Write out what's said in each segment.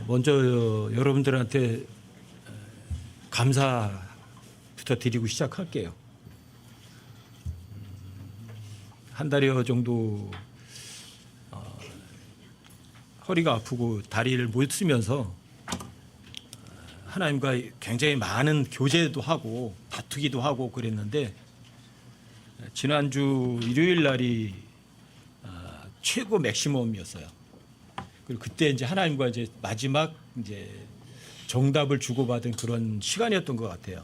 먼저 여러분들한테 감사부터 드리고 시작할게요. 한 달여 정도 허리가 아프고 다리를 못 쓰면서 하나님과 굉장히 많은 교제도 하고 다투기도 하고 그랬는데 지난주 일요일 날이 최고 맥시멈이었어요. 그리고 그때 이제 하나님과 이제 마지막 이제 정답을 주고받은 그런 시간이었던 것 같아요.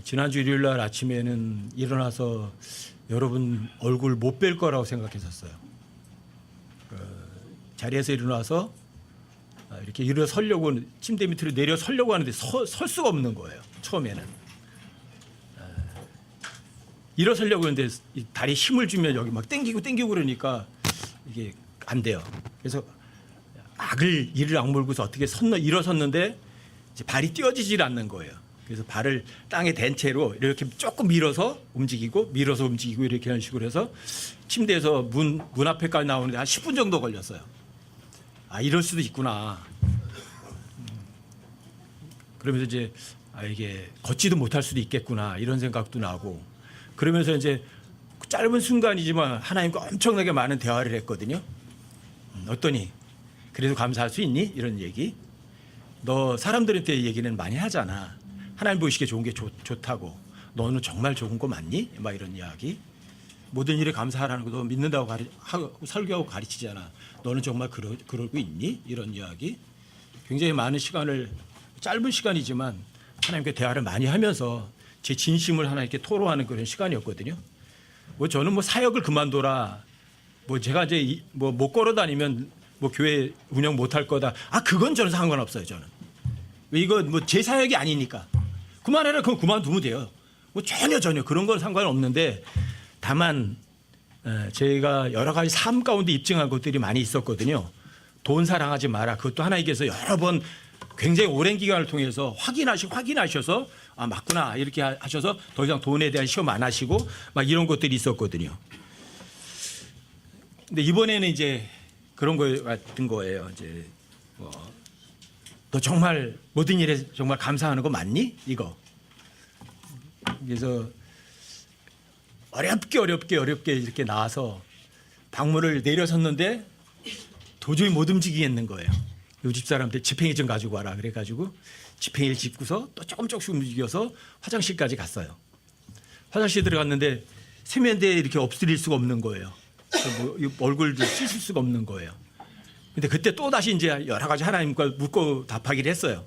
지난주 일요일 날 아침에는 일어나서 여러분 얼굴 못 뵐 거라고 생각했었어요. 자리에서 일어나서 이렇게 일어서려고 침대 밑으로 내려 서려고 하는데 설 수가 없는 거예요. 처음에는 일어서려고 하는데 다리에 힘을 주면 여기 막 땡기고 그러니까 이게 안 돼요. 그래서 이를 악물고서 어떻게 일어섰는데 이제 발이 띄어지질 않는 거예요. 그래서 발을 땅에 댄 채로 이렇게 조금 밀어서 움직이고 이렇게 하는 식으로 해서 침대에서 문 앞에까지 나오는데 한 10분 정도 걸렸어요. 이럴 수도 있구나. 그러면서 이제 이게 걷지도 못할 수도 있겠구나 이런 생각도 나고 그러면서 이제 짧은 순간이지만 하나님과 엄청나게 많은 대화를 했거든요. 어떠니? 그래도 감사할 수 있니? 이런 얘기. 너 사람들한테 얘기는 많이 하잖아. 하나님 보시기에 좋은 게 좋다고. 너는 정말 좋은 거 맞니? 막 이런 이야기. 모든 일에 감사하라는 것도 믿는다고 하고 설교하고 가르치잖아. 너는 정말 그러고 있니? 이런 이야기. 굉장히 많은 시간을 짧은 시간이지만 하나님께 대화를 많이 하면서 제 진심을 하나님께 토로하는 그런 시간이었거든요. 저는 사역을 그만둬라. 제가 이제 못 걸어 다니면 교회 운영 못 할 거다. 그건 저는 상관없어요. 저는. 이거 제 사역이 아니니까. 그만해라. 그건 그만두면 돼요. 전혀 그런 건 상관없는데 다만 제가 여러 가지 삶 가운데 입증한 것들이 많이 있었거든요. 돈 사랑하지 마라. 그것도 하나님께서 여러 번 굉장히 오랜 기간을 통해서 확인하셔서 맞구나 이렇게 하셔서 더 이상 돈에 대한 시험 안 하시고 막 이런 것들이 있었거든요. 근데 이번에는 이제 그런 거 같은 거예요. 이제 너 정말 모든 일에 정말 감사하는 거 맞니? 이거. 그래서 어렵게 이렇게 나와서 방문을 내려섰는데 도저히 못 움직이겠는 거예요. 이 집사람한테 지팽이 좀 가지고 와라 그래가지고 지팽이를 짚고서 또 조금씩 움직여서 화장실까지 갔어요. 화장실 들어갔는데 세면대에 이렇게 엎드릴 수가 없는 거예요. 얼굴도 씻을 수가 없는 거예요. 근데 그때 또 다시 이제 여러 가지 하나님과 묻고 답하기를 했어요.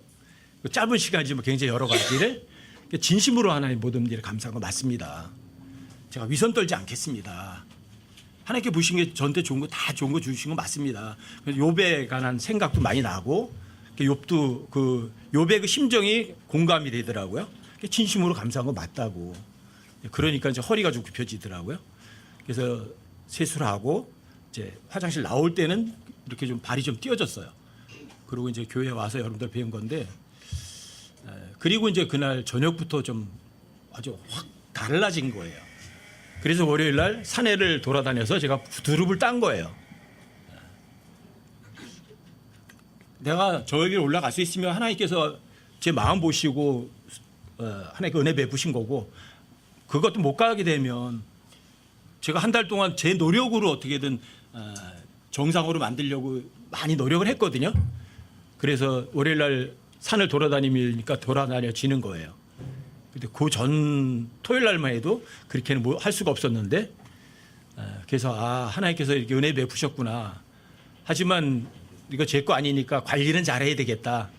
짧은 시간이지만 굉장히 여러 가지를 진심으로 하나님 모든 일에 감사한 거 맞습니다. 제가 위선 떨지 않겠습니다. 하나님께 보신 게 저한테 좋은 거 다 좋은 거 주신 거 맞습니다. 그래서 욥에 관한 생각도 많이 나고 욥도 욥의 그 심정이 공감이 되더라고요. 진심으로 감사한 거 맞다고. 그러니까 이제 허리가 좀 굽혀지더라고요. 그래서 세수를 하고 이제 화장실 나올 때는 이렇게 좀 발이 좀 띄어졌어요. 그리고 이제 교회에 와서 여러분들 배운 건데 그리고 이제 그날 저녁부터 좀 아주 확 달라진 거예요. 그래서 월요일 날 산에를 돌아다녀서 제가 두릅을 딴 거예요. 내가 저에게 올라갈 수 있으면 하나님께서 제 마음 보시고 하나님께 은혜 베푸신 거고 그것도 못 가게 되면 제가 한 달 동안 제 노력으로 어떻게든 정상으로 만들려고 많이 노력을 했거든요. 그래서 월요일 날 산을 돌아다니니까 돌아다녀지는 거예요. 근데 그 전 토요일 날만 해도 그렇게는 할 수가 없었는데 그래서 하나님께서 이렇게 은혜 베푸셨구나. 하지만 이거 제 거 아니니까 관리는 잘해야 되겠다.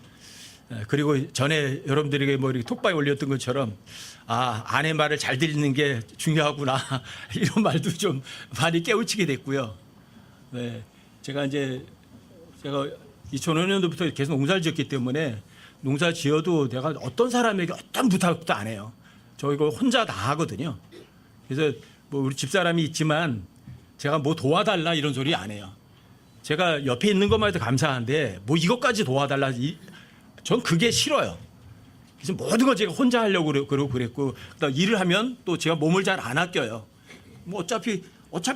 그리고 전에 여러분들에게 이렇게 톡방에 올렸던 것처럼 아내 말을 잘 듣는 게 중요하구나 이런 말도 좀 많이 깨우치게 됐고요. 네, 제가 2005년도부터 계속 농사를 지었기 때문에 농사 지어도 내가 어떤 사람에게 어떤 부탁도 안 해요. 저 이거 혼자 다 하거든요. 그래서 우리 집사람이 있지만 제가 도와달라 이런 소리 안 해요. 제가 옆에 있는 것만 해도 감사한데 이것까지 도와달라 전 그게 싫어요. 그래서 모든 걸 제가 혼자 하려고 그랬고 그다음 일을 하면 또 제가 몸을 잘 안 아껴요. 어차피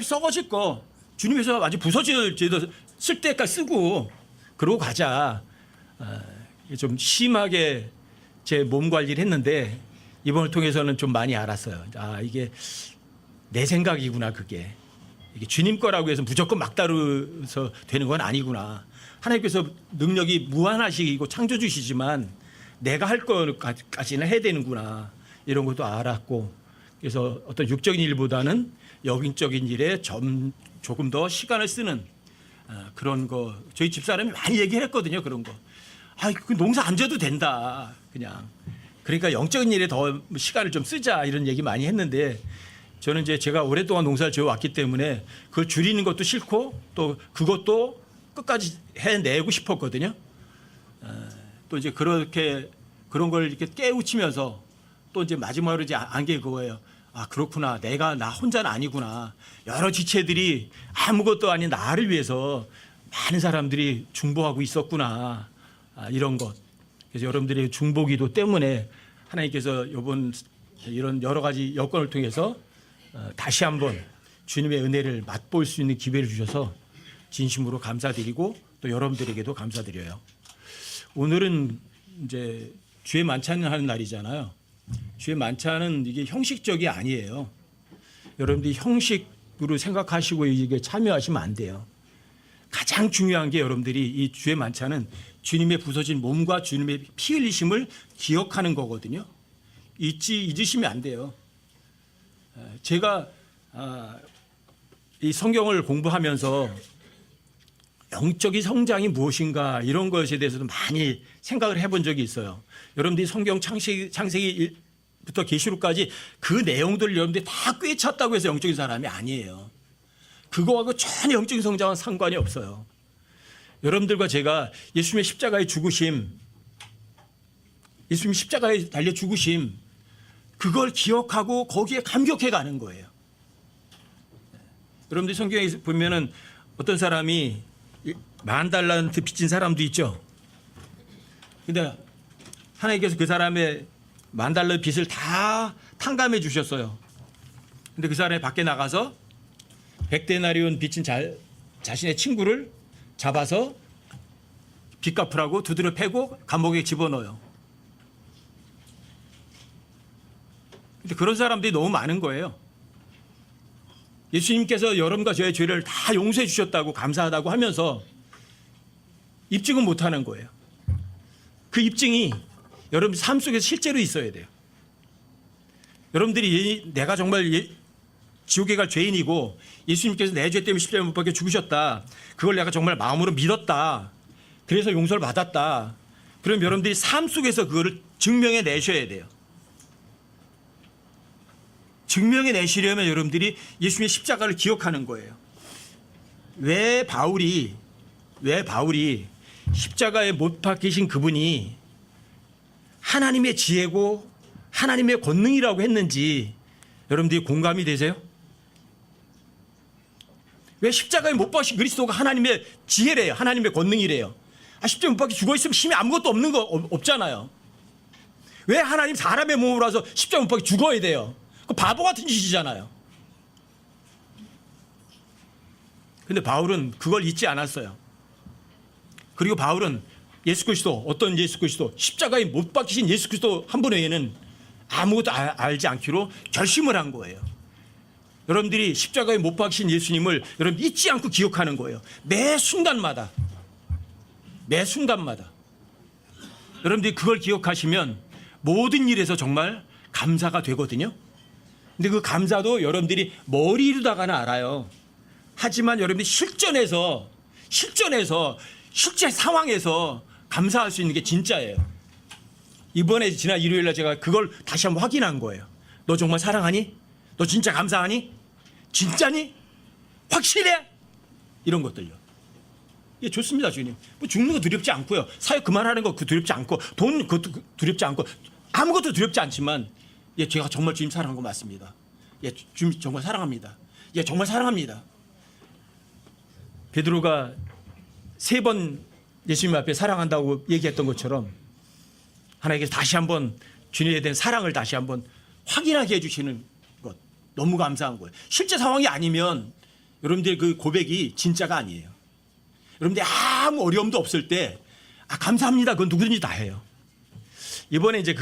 썩어질 거 주님께서 아주 부서질 쓸 때까지 쓰고 그러고 가자. 좀 심하게 제 몸 관리를 했는데 이번을 통해서는 좀 많이 알았어요. 이게 내 생각이구나 그게. 이게 주님 거라고 해서 무조건 막다르서 되는 건 아니구나. 하나님께서 능력이 무한하시고 창조주시지만 내가 할 것까지는 해야 되는구나. 이런 것도 알았고 그래서 어떤 육적인 일보다는 영적인 일에 조금 더 시간을 쓰는 그런 거 저희 집사람이 많이 얘기했거든요. 그런 거. 그 농사 안 져도 된다. 그냥. 그러니까 영적인 일에 더 시간을 좀 쓰자 이런 얘기 많이 했는데 저는 이제 제가 오랫동안 농사를 지어왔기 때문에 그걸 줄이는 것도 싫고 또 그것도 끝까지 해내고 싶었거든요. 또 이제 그렇게 그런 걸 이렇게 깨우치면서 또 이제 마지막으로 이제 안 게 그거예요. 그렇구나. 나 혼자는 아니구나. 여러 지체들이 아무것도 아닌 나를 위해서 많은 사람들이 중보하고 있었구나. 이런 것. 그래서 여러분들의 중보기도 때문에 하나님께서 이런 여러 가지 여건을 통해서 다시 한번 주님의 은혜를 맛볼 수 있는 기회를 주셔서 진심으로 감사드리고 또 여러분들에게도 감사드려요. 오늘은 이제 주의 만찬을 하는 날이잖아요. 주의 만찬은 이게 형식적이 아니에요. 여러분들이 형식으로 생각하시고 이게 참여하시면 안 돼요. 가장 중요한 게 여러분들이 이 주의 만찬은 주님의 부서진 몸과 주님의 피 흘리심을 기억하는 거거든요. 잊으시면 안 돼요. 제가 이 성경을 공부하면서 영적인 성장이 무엇인가 이런 것에 대해서도 많이 생각을 해본 적이 있어요. 여러분들이 성경 창세기부터 계시록까지 그 내용들을 여러분들이 다 꿰찼다고 해서 영적인 사람이 아니에요. 그거하고 전혀 영적인 성장은 상관이 없어요. 여러분들과 제가 예수님의 십자가의 죽으심, 예수님 십자가에 달려 죽으심, 그걸 기억하고 거기에 감격해 가는 거예요. 여러분들 성경에 보면은 어떤 사람이 $10,000 빚진 사람도 있죠. 근데 하나님께서 그 사람의 $10,000 빚을 다 탕감해 주셨어요. 근데 그 사람이 밖에 나가서 100데나리온 빚진 자신의 친구를 잡아서 빚 갚으라고 두드려 패고 감옥에 집어넣어요. 근데 그런 사람들이 너무 많은 거예요. 예수님께서 여러분과 저의 죄를 다 용서해 주셨다고 감사하다고 하면서 입증은 못하는 거예요. 그 입증이 여러분 삶 속에서 실제로 있어야 돼요. 여러분들이 내가 정말 지옥에 갈 죄인이고 예수님께서 내 죄 때문에 십자가에 못 박혀 죽으셨다. 그걸 내가 정말 마음으로 믿었다. 그래서 용서를 받았다. 그럼 여러분들이 삶 속에서 그거를 증명해 내셔야 돼요. 증명해 내시려면 여러분들이 예수님의 십자가를 기억하는 거예요. 왜 바울이 십자가에 못 박히신 그분이 하나님의 지혜고 하나님의 권능이라고 했는지 여러분들이 공감이 되세요? 왜 십자가에 못 박힌 그리스도가 하나님의 지혜래요? 하나님의 권능이래요? 십자가에 못 박혀 죽어있으면 힘이 아무것도 없잖아요. 왜 하나님 사람의 몸으로 와서 십자가에 못 박혀 죽어야 돼요? 그 바보 같은 짓이잖아요. 근데 바울은 그걸 잊지 않았어요. 그리고 바울은 예수 그리스도, 어떤 예수 그리스도, 십자가에 못 박히신 예수 그리스도 한 분 외에는 아무것도 알지 않기로 결심을 한 거예요. 여러분들이 십자가에 못 박히신 예수님을 여러분 잊지 않고 기억하는 거예요. 매 순간마다. 여러분들이 그걸 기억하시면 모든 일에서 정말 감사가 되거든요. 근데 그 감사도 여러분들이 머리로다가는 알아요. 하지만 여러분들이 실전에서 실제 상황에서 감사할 수 있는 게 진짜예요. 이번에 지난 일요일날 제가 그걸 다시 한번 확인한 거예요. 너 정말 사랑하니? 너 진짜 감사하니? 진짜니? 확실해? 이런 것들요. 예, 좋습니다, 주님. 뭐 죽는 거 두렵지 않고요. 사역 그만하는 거 두렵지 않고, 돈 그것도 두렵지 않고, 아무것도 두렵지 않지만, 예, 제가 정말 주님 사랑한 거 맞습니다. 예, 주님 정말 사랑합니다. 예, 정말 사랑합니다. 베드로가 3번 예수님 앞에 사랑한다고 얘기했던 것처럼 하나님께서 다시 한번 주님에 대한 사랑을 다시 한번 확인하게 해주시는 것 너무 감사한 거예요. 실제 상황이 아니면 여러분들 그 고백이 진짜가 아니에요. 여러분들 아무 어려움도 없을 때 감사합니다. 그건 누구든지 다 해요. 이번에 이제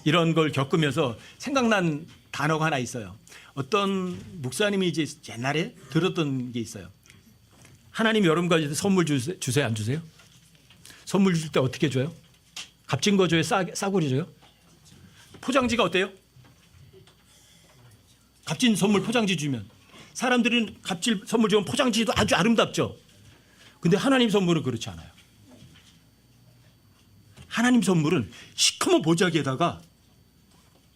이런 걸 겪으면서 생각난 단어가 하나 있어요. 어떤 목사님이 이제 옛날에 들었던 게 있어요. 하나님이 여러분과 선물 주세요, 안 주세요? 선물 줄 때 어떻게 줘요? 값진 거 줘요? 싸구려 줘요? 포장지가 어때요? 값진 선물 포장지 주면 사람들은 값진 선물 주면 포장지도 아주 아름답죠. 근데 하나님 선물은 그렇지 않아요. 하나님 선물은 시커먼 보자기에다가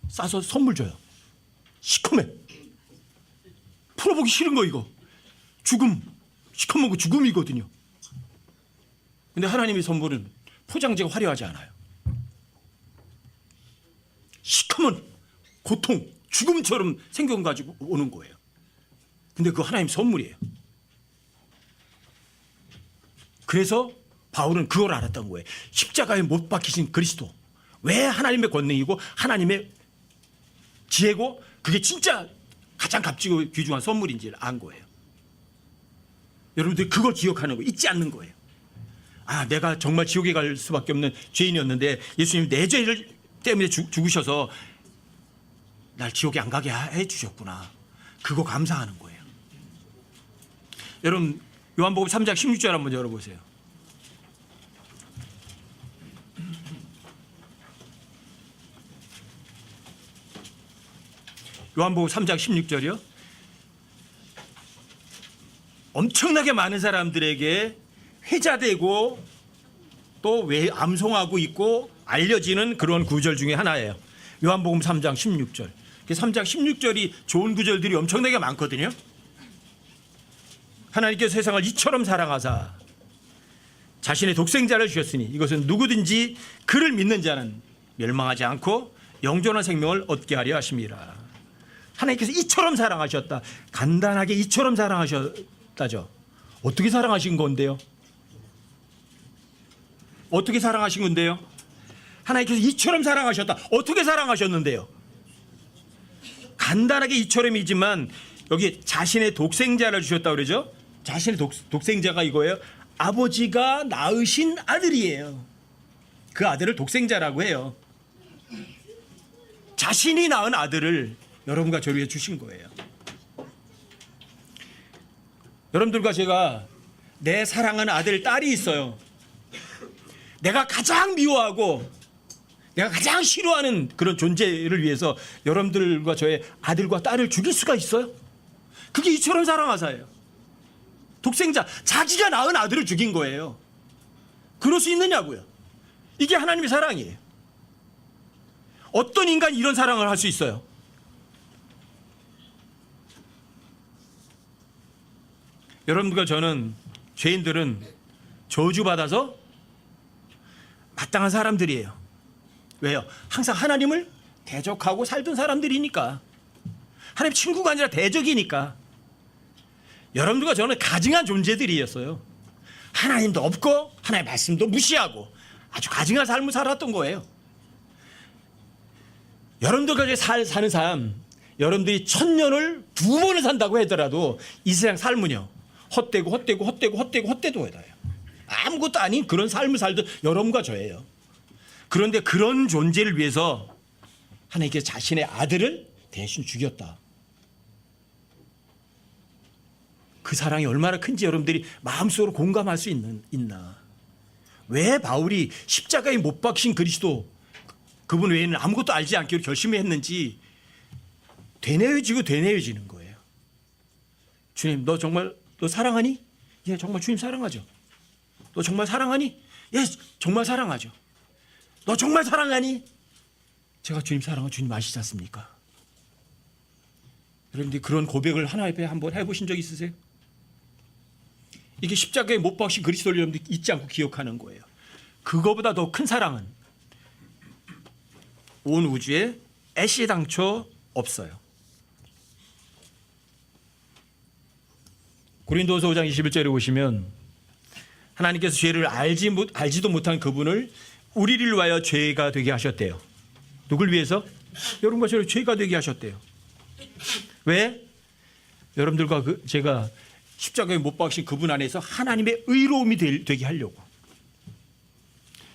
싸서 선물 줘요. 시커매. 풀어보기 싫은 거 이거. 죽음. 시커먼 거 죽음이거든요. 근데 하나님의 선물은 포장지가 화려하지 않아요. 시커먼 고통, 죽음처럼 생겨 가지고 오는 거예요. 근데 그거 하나님 선물이에요. 그래서 바울은 그걸 알았던 거예요. 십자가에 못 박히신 그리스도. 왜 하나님의 권능이고 하나님의 지혜고 그게 진짜 가장 값지고 귀중한 선물인지를 안 거예요. 여러분들 그걸 기억하는 거예요. 잊지 않는 거예요. 내가 정말 지옥에 갈 수밖에 없는 죄인이었는데 예수님 내 죄를 때문에 죽으셔서 날 지옥에 안 가게 해 주셨구나. 그거 감사하는 거예요. 여러분 요한복음 3장 16절 한번 열어보세요. 요한복음 3장 16절이요. 엄청나게 많은 사람들에게 회자되고 또 왜 암송하고 있고 알려지는 그런 구절 중에 하나예요. 요한복음 3장 16절. 3장 16절이 좋은 구절들이 엄청나게 많거든요. 하나님께서 세상을 이처럼 사랑하사 자신의 독생자를 주셨으니 이것은 누구든지 그를 믿는 자는 멸망하지 않고 영존한 생명을 얻게 하려 하심이라. 하나님께서 이처럼 사랑하셨다. 간단하게 이처럼 사랑하셨다죠. 어떻게 사랑하신 건데요? 어떻게 사랑하신 건데요? 하나님께서 이처럼 사랑하셨다. 어떻게 사랑하셨는데요? 간단하게 이처럼이지만 여기 자신의 독생자를 주셨다고 그러죠. 자신의 독생자가 이거예요. 아버지가 낳으신 아들이에요. 그 아들을 독생자라고 해요. 자신이 낳은 아들을 여러분과 저를 위해 주신 거예요. 여러분들과 제가 내 사랑하는 아들, 딸이 있어요. 내가 가장 미워하고 내가 가장 싫어하는 그런 존재를 위해서 여러분들과 저의 아들과 딸을 죽일 수가 있어요? 그게 이처럼 사랑하사예요. 독생자, 자기가 낳은 아들을 죽인 거예요. 그럴 수 있느냐고요. 이게 하나님의 사랑이에요. 어떤 인간이 이런 사랑을 할 수 있어요? 여러분들과 저는, 죄인들은 저주받아서 마땅한 사람들이에요. 왜요? 항상 하나님을 대적하고 살던 사람들이니까. 하나님 친구가 아니라 대적이니까. 여러분들과 저는 가증한 존재들이었어요. 하나님도 없고 하나님의 말씀도 무시하고 아주 가증한 삶을 살았던 거예요. 여러분들과 사는 삶, 여러분들이 1000년을 2번을 산다고 하더라도 이 세상 삶은요, 헛되고 해요. 아무것도 아닌 그런 삶을 살던 여러분과 저예요. 그런데 그런 존재를 위해서 하나님께서 자신의 아들을 대신 죽였다. 그 사랑이 얼마나 큰지 여러분들이 마음속으로 공감할 수 있나. 왜 바울이 십자가에 못 박힌 그리스도, 그분 외에는 아무것도 알지 않기로 결심했는지 되뇌어지는 거예요. 주님, 너 정말 너 사랑하니? 예, 정말 주님 사랑하죠. 너 정말 사랑하니? 예, 정말 사랑하죠. 너 정말 사랑하니? 제가 주님 사랑하고 주님 아시지 않습니까? 여러분들이 그런 고백을 하나님 앞에 한번 해보신 적 있으세요? 이게 십자가에 못 박힌 그리스도를 여러분들이 잊지 않고 기억하는 거예요. 그거보다 더 큰 사랑은 온 우주에 애시당초 없어요. 고린도서 5장 21절에 보시면 하나님께서 죄를 알지도 못한 그분을 우리를 위하여 죄가 되게 하셨대요. 누굴 위해서? 여러분과 저를 죄가 되게 하셨대요. 왜? 여러분들과 제가 십자가에 못 박으신 그분 안에서 하나님의 의로움이 되게 하려고.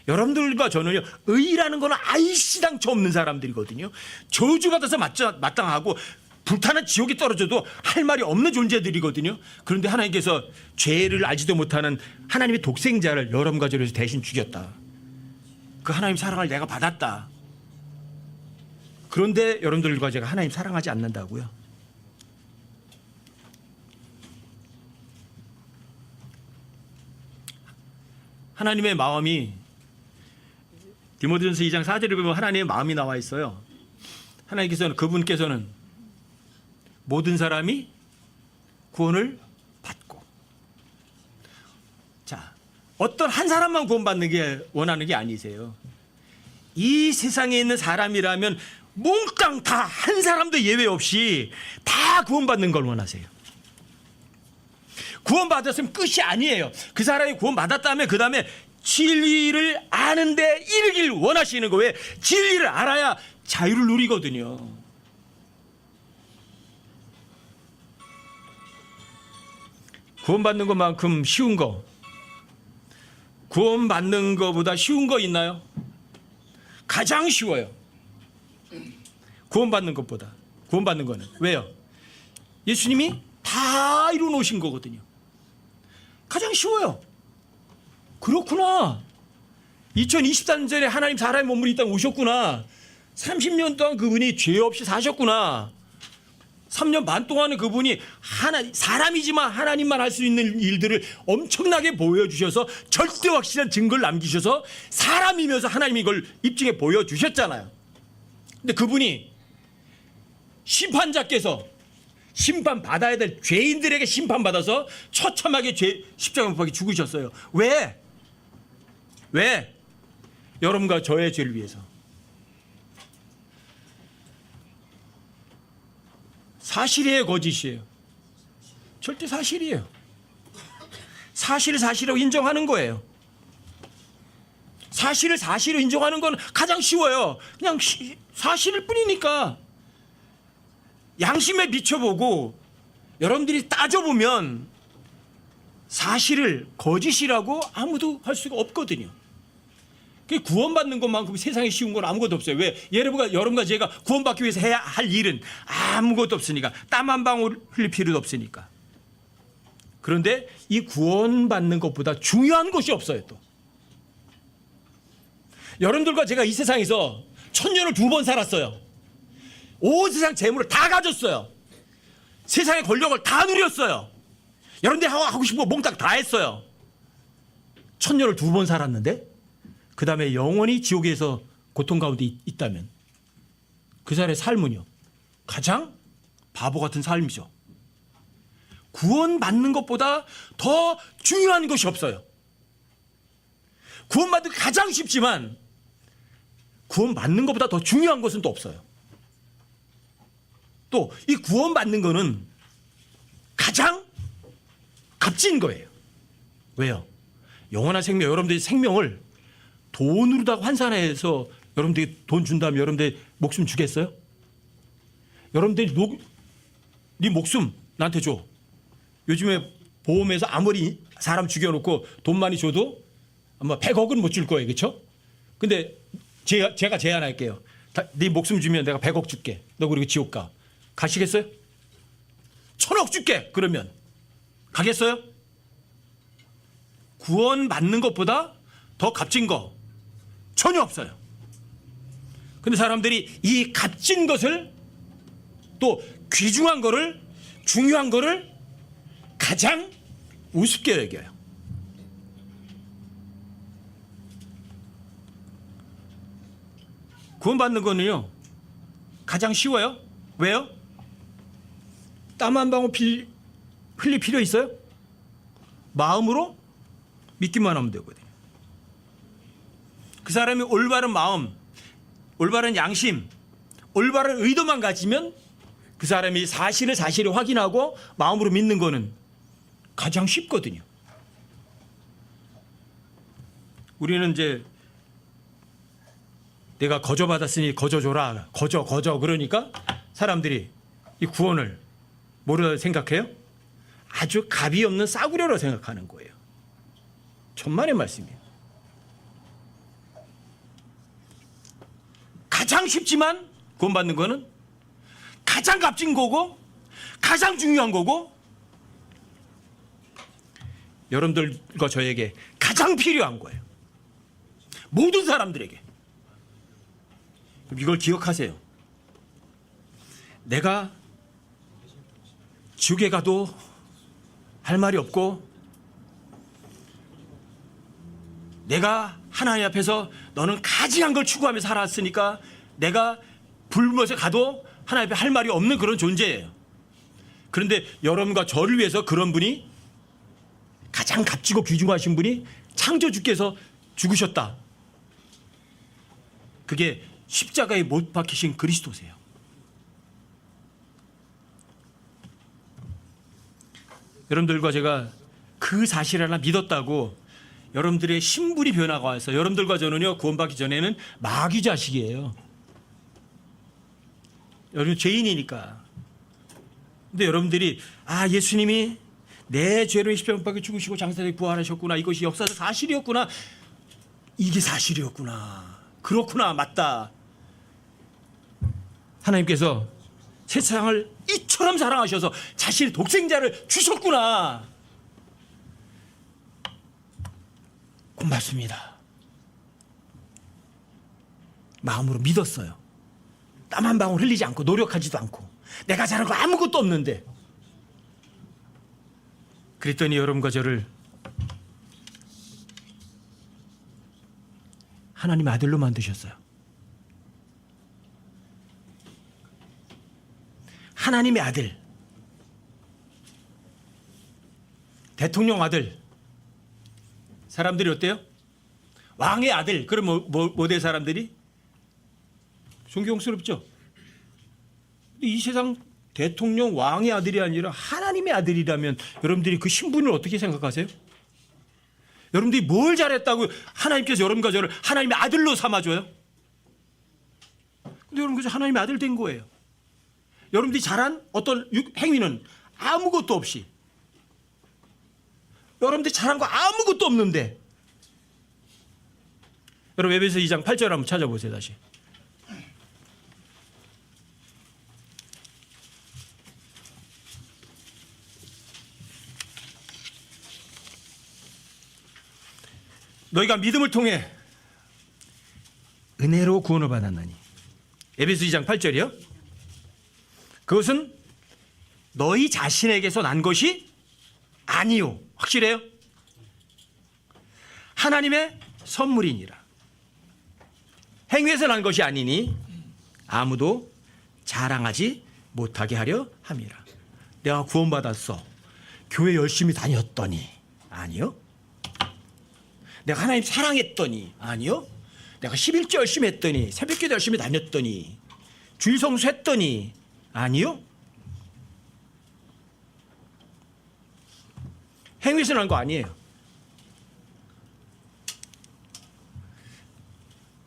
여러분들과 저는요, 의라는 거는 아이씨당초 없는 사람들이거든요. 저주받아서 마땅하고 불타는 지옥에 떨어져도 할 말이 없는 존재들이거든요. 그런데 하나님께서 죄를 알지도 못하는 하나님의 독생자를 여러분과 저를 위해서 대신 죽였다. 그 하나님 사랑을 내가 받았다. 그런데 여러분들과 제가 하나님 사랑하지 않는다고요? 하나님의 마음이 디모데전서 2장 4절에 보면 하나님의 마음이 나와 있어요. 하나님께서는 그분께서는 모든 사람이 구원을 받고, 자, 어떤 한 사람만 구원받는 게 원하는 게 아니세요. 이 세상에 있는 사람이라면 몽땅 다 한 사람도 예외 없이 다 구원받는 걸 원하세요. 구원받았으면 끝이 아니에요. 그 사람이 구원받았다면 그 다음에 진리를 아는데 이르길 원하시는 거예요. 진리를 알아야 자유를 누리거든요. 구원받는 것만큼 쉬운 거, 구원받는 것보다 쉬운 거 있나요? 가장 쉬워요. 구원받는 것보다. 구원받는 거는. 왜요? 예수님이 다 이루어놓으신 거거든요. 가장 쉬워요. 그렇구나. 2023년에 하나님 사람의 몸으로 이 땅에 오셨구나. 30년 동안 그분이 죄 없이 사셨구나. 3년 반 동안은 그분이 사람이지만 하나님만 할 수 있는 일들을 엄청나게 보여주셔서 절대 확실한 증거를 남기셔서 사람이면서 하나님이 이걸 입증해 보여주셨잖아요. 근데 그분이 심판자께서 심판받아야 될 죄인들에게 심판받아서 처참하게 십자가 못 박혀 죽으셨어요. 왜? 왜? 여러분과 저의 죄를 위해서. 사실이에요, 거짓이에요? 절대 사실이에요. 사실을 사실이라고 인정하는 거예요. 사실을 사실로 인정하는 건 가장 쉬워요. 그냥 사실일 뿐이니까. 양심에 비춰보고 여러분들이 따져보면 사실을 거짓이라고 아무도 할 수가 없거든요. 구원받는 것만큼 세상에 쉬운 건 아무것도 없어요. 왜? 여러분과 제가 구원받기 위해서 해야 할 일은 아무것도 없으니까. 땀 한 방울 흘릴 필요도 없으니까. 그런데 이 구원받는 것보다 중요한 것이 없어요. 또 여러분들과 제가 이 세상에서 1000년을 2번 살았어요. 온 세상 재물을 다 가졌어요. 세상의 권력을 다 누렸어요. 여러분들이 하고 싶은 거 몽땅 다 했어요. 1000년을 2번 살았는데 그 다음에 영원히 지옥에서 고통 가운데 있다면 그 사람의 삶은요, 가장 바보 같은 삶이죠. 구원받는 것보다 더 중요한 것이 없어요. 구원받는 게 가장 쉽지만 구원받는 것보다 더 중요한 것은 또 없어요. 또 이 구원받는 거는 가장 값진 거예요. 왜요? 영원한 생명, 여러분들이 생명을 돈으로다가 환산해서 여러분들이 돈 준다면 여러분들이 목숨 주겠어요? 여러분들이 네 목숨 나한테 줘. 요즘에 보험에서 아무리 사람 죽여놓고 돈 많이 줘도 아마 100억은 못 줄 거예요. 그렇죠? 근데 제가 제안할게요. 네 목숨 주면 내가 100억 줄게. 너 그리고 지옥 가. 가시겠어요? 1000억 줄게. 그러면 가겠어요? 구원받는 것보다 더 값진 거 전혀 없어요. 근데 사람들이 이 값진 것을, 또 귀중한 거를, 중요한 거를 가장 우습게 여겨요. 구원받는 거는요 가장 쉬워요. 왜요? 땀 한 방울 흘릴 필요 있어요? 마음으로 믿기만 하면 되거든요. 그 사람이 올바른 마음, 올바른 양심, 올바른 의도만 가지면 그 사람이 사실을 확인하고 마음으로 믿는 거는 가장 쉽거든요. 우리는 이제 내가 거저 받았으니 거저 줘라, 거저 그러니까 사람들이 이 구원을 뭐라 생각해요? 아주 값이 없는 싸구려로 생각하는 거예요. 천만의 말씀이에요. 가장 쉽지만 구원받는 거는 가장 값진 거고 가장 중요한 거고 여러분들과 저에게 가장 필요한 거예요. 모든 사람들에게. 이걸 기억하세요. 내가 지옥에 가도 할 말이 없고 내가 하나님 앞에서 너는 가지한 걸 추구하며 살았으니까 내가 불못에 가도 하나님 앞에 할 말이 없는 그런 존재예요. 그런데 여러분과 저를 위해서 그런 분이 가장 값지고 귀중하신 분이 창조주께서 죽으셨다. 그게 십자가에 못 박히신 그리스도세요. 여러분들과 제가 그 사실 하나 믿었다고 여러분들의 신분이 변화가 와서 여러분들과 저는요 구원받기 전에는 마귀 자식이에요. 여러분 죄인이니까. 근데 여러분들이 예수님이 내 죄로 십자가에 죽으시고 장사되게 부활하셨구나. 이것이 역사적 사실이었구나. 이게 사실이었구나. 그렇구나. 맞다. 하나님께서 세상을 이처럼 사랑하셔서 자신의 독생자를 주셨구나. 고맙습니다. 마음으로 믿었어요. 땀 한 방울 흘리지 않고 노력하지도 않고 내가 잘한 거 아무것도 없는데 그랬더니 여러분과 저를 하나님 아들로 만드셨어요. 하나님의 아들, 대통령 아들. 사람들이 어때요? 왕의 아들. 그럼 뭐 될 사람들이? 존경스럽죠? 이 세상 대통령 왕의 아들이 아니라 하나님의 아들이라면 여러분들이 그 신분을 어떻게 생각하세요? 여러분들이 뭘 잘했다고 하나님께서 여러분과 저를 하나님의 아들로 삼아줘요? 근데 여러분 그저 하나님의 아들 된 거예요. 여러분들이 잘한 어떤 행위는 아무것도 없이 여러분들이 잘한 거 아무것도 없는데 여러분 에베소 2장 8절 한번 찾아보세요. 다시. 너희가 믿음을 통해 은혜로 구원을 받았나니. 에베소 2장 8절이요. 그것은 너희 자신에게서 난 것이 아니요. 확실해요? 하나님의 선물이니라. 행위에서 난 것이 아니니 아무도 자랑하지 못하게 하려 함이라. 내가 구원받았어. 교회 열심히 다녔더니. 아니요. 내가 하나님 사랑했더니. 아니요. 내가 11조 열심히 했더니, 새벽기도 열심히 다녔더니, 주일 성수했더니. 아니요. 행위에서 난 거 아니에요.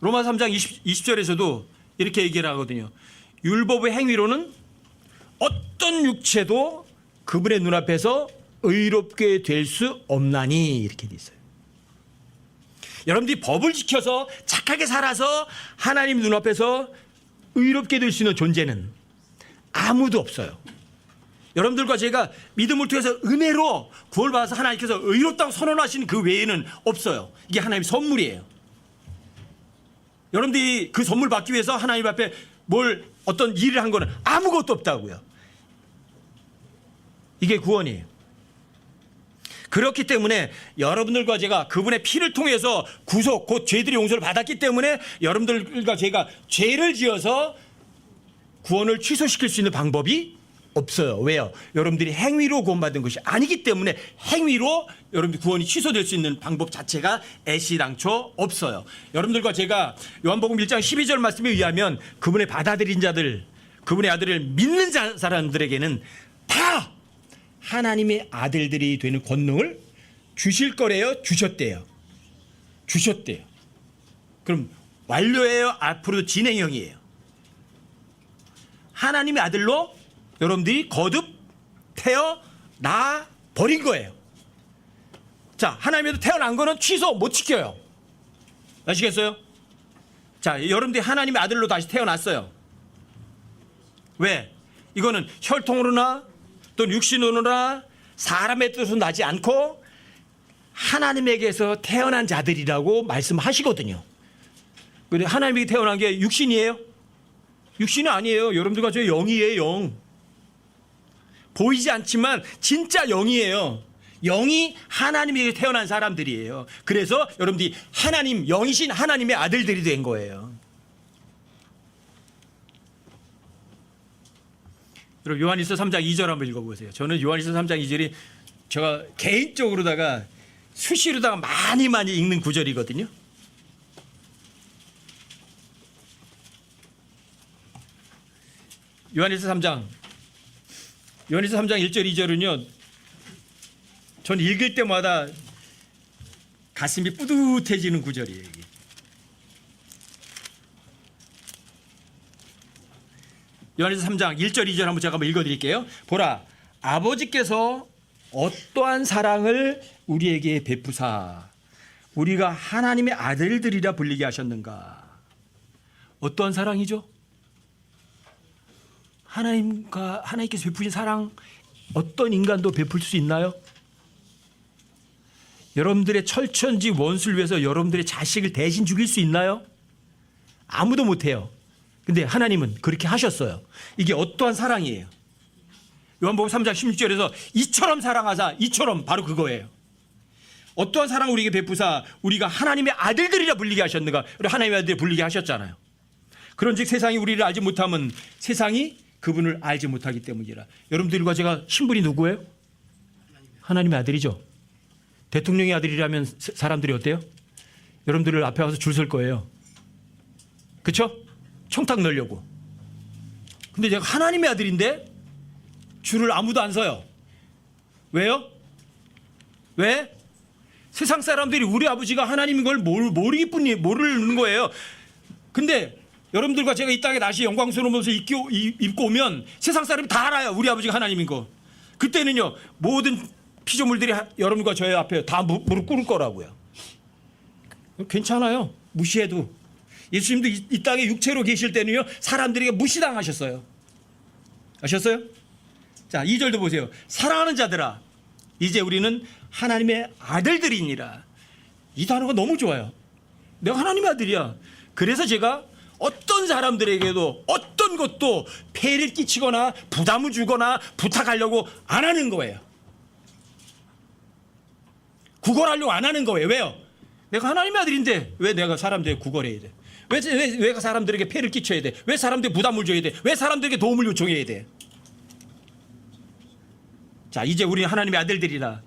로마 3장 20절에서도 이렇게 얘기를 하거든요. 율법의 행위로는 어떤 육체도 그분의 눈앞에서 의롭게 될 수 없나니. 이렇게 돼 있어요. 여러분들이 법을 지켜서 착하게 살아서 하나님 눈앞에서 의롭게 될 수 있는 존재는 아무도 없어요. 여러분들과 제가 믿음을 통해서 은혜로 구원을 받아서 하나님께서 의롭다고 선언하신 그 외에는 없어요. 이게 하나님의 선물이에요. 여러분들이 그 선물 받기 위해서 하나님 앞에 어떤 일을 한 거는 아무것도 없다고요. 이게 구원이에요. 그렇기 때문에 여러분들과 제가 그분의 피를 통해서 구속, 곧 죄들의 용서를 받았기 때문에 여러분들과 제가 죄를 지어서 구원을 취소시킬 수 있는 방법이 없어요. 왜요? 여러분들이 행위로 구원받은 것이 아니기 때문에 행위로 여러분들 구원이 취소될 수 있는 방법 자체가 애시당초 없어요. 여러분들과 제가 요한복음 1장 12절 말씀에 의하면 그분의 받아들인 자들, 그분의 아들을 믿는 사람들에게는 다 하나님의 아들들이 되는 권능을 주실 거래요? 주셨대요? 주셨대요. 그럼 완료예요? 앞으로 진행형이에요? 하나님의 아들로 여러분들이 거듭 태어나 버린 거예요. 자, 하나님에도 태어난 거는 취소 못 지켜요. 아시겠어요? 자, 여러분들이 하나님의 아들로 다시 태어났어요. 왜? 이거는 혈통으로나 또 육신으로나 사람의 뜻으로 나지 않고 하나님에게서 태어난 자들이라고 말씀하시거든요. 근데 하나님에게 태어난 게 육신이에요? 육신이 아니에요. 여러분들과 저 영이에요. 영. 보이지 않지만 진짜 영이에요. 영이 하나님에게 태어난 사람들이에요. 그래서 여러분들이 하나님, 영이신 하나님의 아들들이 된 거예요. 여러분 요한일서 3장 2절 한번 읽어보세요. 저는 요한일서 3장 2절이 제가 개인적으로다가 수시로다가 많이 읽는 구절이거든요. 요한일서 3장 1절 2절은요. 전 읽을 때마다 가슴이 뿌듯해지는 구절이에요. 이게. 요한일서 3장 1절 2절 한번 제가 한번 읽어드릴게요. 보라, 아버지께서 어떠한 사랑을 우리에게 베푸사 우리가 하나님의 아들들이라 불리게 하셨는가. 어떠한 사랑이죠? 하나님께서 베푸신 사랑 어떤 인간도 베풀 수 있나요? 여러분들의 철천지 원수를 위해서 여러분들의 자식을 대신 죽일 수 있나요? 아무도 못해요. 근데 하나님은 그렇게 하셨어요. 이게 어떠한 사랑이에요? 요한복음 3장 16절에서 이처럼 사랑하사, 이처럼 바로 그거예요. 어떠한 사랑을 우리에게 베푸사 우리가 하나님의 아들들이라 불리게 하셨는가. 하나님의 아들이 불리게 하셨잖아요. 그런즉 세상이 우리를 알지 못하면 세상이 그분을 알지 못하기 때문이라. 여러분들과 제가 신분이 누구예요? 하나님의 아들이죠. 대통령의 아들이라면 사람들이 어때요? 여러분들을 앞에 와서 줄 설 거예요. 그렇죠? 청탁 넣으려고. 근데 제가 하나님의 아들인데 줄을 아무도 안 서요. 왜요? 왜? 세상 사람들이 우리 아버지가 하나님인 걸 모르는 거예요. 근데 여러분들과 제가 이 땅에 다시 영광스러운 모습을 입고 오면 세상 사람이 다 알아요. 우리 아버지가 하나님인 거. 그때는요 모든 피조물들이 여러분과 저의 앞에 다 무릎 꿇을 거라고요. 괜찮아요. 무시해도. 예수님도 이 땅에 육체로 계실 때는요 사람들에게 무시당하셨어요. 아셨어요? 자, 2절도 보세요. 사랑하는 자들아 이제 우리는 하나님의 아들들이니라. 이 단어가 너무 좋아요. 내가 하나님의 아들이야. 그래서 제가 어떤 사람들에게도 어떤 것도 폐를 끼치거나 부담을 주거나 부탁하려고 안 하는 거예요. 구걸하려고 안 하는 거예요. 왜요? 내가 하나님의 아들인데 왜 내가 사람들에게 구걸해야 돼? 왜 사람들에게 폐를 끼쳐야 돼? 왜 사람들에게 부담을 줘야 돼? 왜 사람들에게 도움을 요청해야 돼? 자, 이제 우리는 하나님의 아들들이라.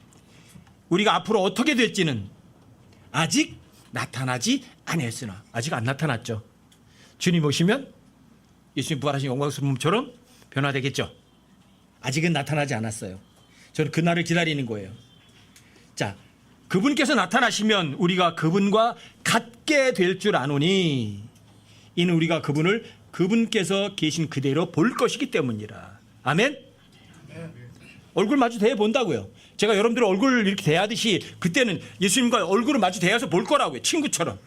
우리가 앞으로 어떻게 될지는 아직 나타나지 아니했으나. 아직 안 나타났죠. 주님 오시면 예수님 부활하신 영광스러운 몸처럼 변화되겠죠. 아직은 나타나지 않았어요. 저는 그날을 기다리는 거예요. 자, 그분께서 나타나시면 우리가 그분과 같게 될 줄 아노니 이는 우리가 그분께서 계신 그대로 볼 것이기 때문이라. 아멘? 얼굴 마주 대해 본다고요. 제가 여러분들 얼굴을 이렇게 대하듯이 그때는 예수님과 얼굴을 마주 대해서 볼 거라고요. 친구처럼.